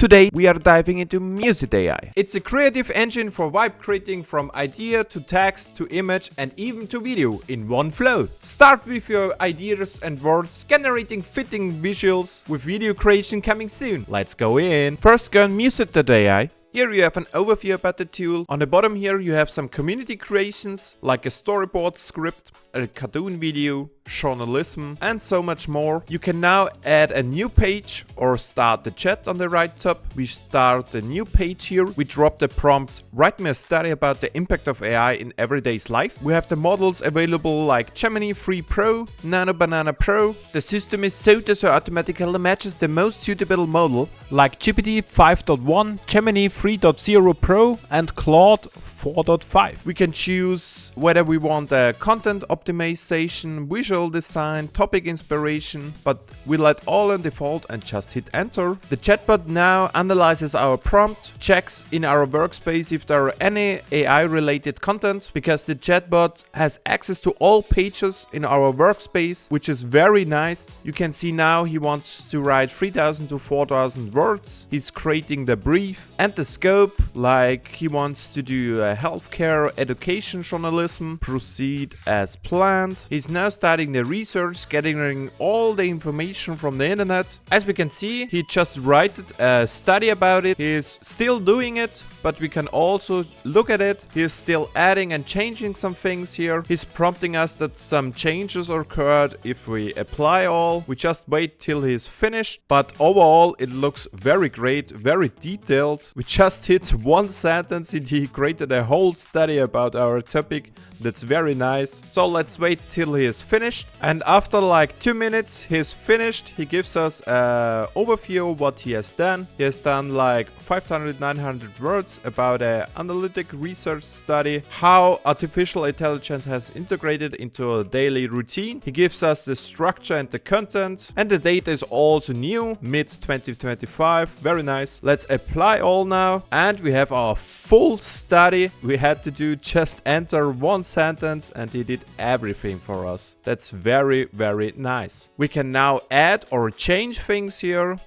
Today we are diving into Muset.ai. It's a creative engine for vibe creating from idea to text to image and even to video in one flow. Start with your ideas and words, generating fitting visuals with video creation coming soon. Let's go in. First go on Muset.ai. Here you have an overview about the tool. On the bottom here you have some community creations like a storyboard script, a cartoon video, journalism and so much more. You can now add a new page or start the chat on the right top. We start a new page here. We drop the prompt, write me a study about the impact of AI in everyday's life. We have the models available like Gemini 3 Pro, Nano Banana Pro. The system is SOTA, so automatically matches the most suitable model like GPT 5.1, Gemini 3.0 Pro and Claude 4.5. We can choose whether we want a content optimization, visual design, topic inspiration, but we let all on default and just hit enter. The chatbot now analyzes our prompt, checks in our workspace if there are any AI related content, because the chatbot has access to all pages in our workspace, which is very nice. You can see now he wants to write 3000 to 4000 words. He's creating the brief and the scope, like he wants to do healthcare, education, journalism, proceed as planned. He's now starting the research, gathering all the information from the internet. As we can see, he just wrote a study about it. He's still doing it, but we can also look at it. He's still adding and changing some things here. He's prompting us that some changes occurred if we apply all. We just wait till he's finished, but overall it looks very great, very detailed. We just hit one sentence and he created a whole study about our topic. That's very nice. So let's wait till he is finished, and after like 2 minutes he's finished. He gives us an overview of what he has done. He has done like 500-900 words about an analytic research study, how artificial intelligence has integrated into a daily routine. He gives us the structure and the content, and the date is also new, mid 2025. Very nice. Let's apply all now, and we have our full study. We had to do just enter one sentence and he did everything for us. That's very, very nice. We can now add or change things here,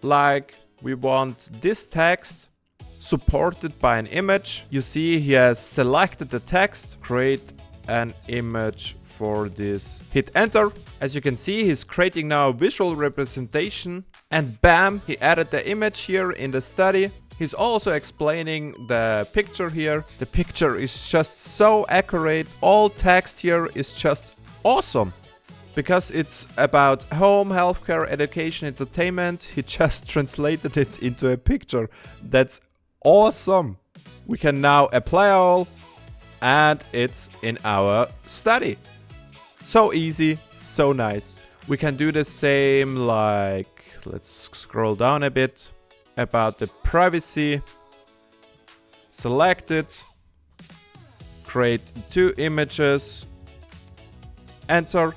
like we want this text supported by an image. You see he has selected the text, create an image for this, hit enter. As you can see, he's creating now a visual representation, and bam, he added the image here in the study. He's also explaining the picture here. The picture is just so accurate. All text here is just awesome, because it's about home, healthcare, education, entertainment. He just translated it into a picture. That's awesome. We can now apply all, and it's in our study. So easy, so nice. We can do the same, like, let's scroll down a bit, about the privacy. Select it, create 2 images, enter,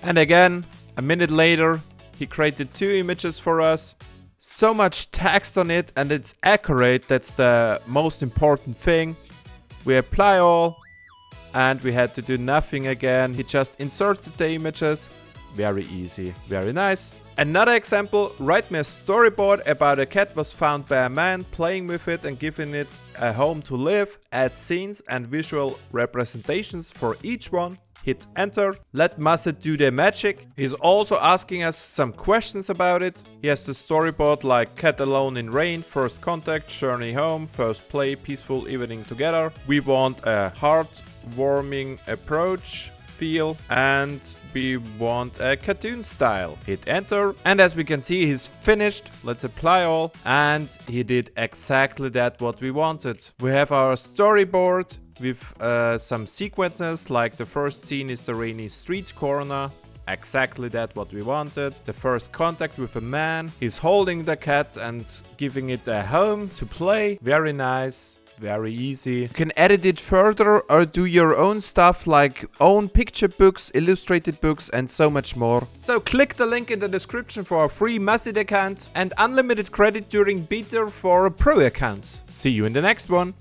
and again a minute later he created 2 images for us. So much text on it and it's accurate. That's the most important thing. We apply all and we had to do nothing again. He just inserted the images. Very easy, very nice. Another example, write me a storyboard about a cat was found by a man, playing with it and giving it a home to live. Add scenes and visual representations for each one. Hit enter. Let Muset do the magic. He's also asking us some questions about it. He has the storyboard like cat alone in rain, first contact, journey home, first play, peaceful evening together. We want a heartwarming approach feel, and we want a cartoon style. Hit enter, and as we can see, he's finished. Let's apply all, and he did exactly that what we wanted. We have our storyboard with some sequences, like the first scene is the rainy street corner. Exactly that what we wanted. The first contact with a man. He's holding the cat and giving it a home to play. Very nice. Very easy. You can edit it further or do your own stuff, like own picture books, illustrated books and so much more. So click the link in the description for a free Muset account and unlimited credit during beta for a pro account. See you in the next one.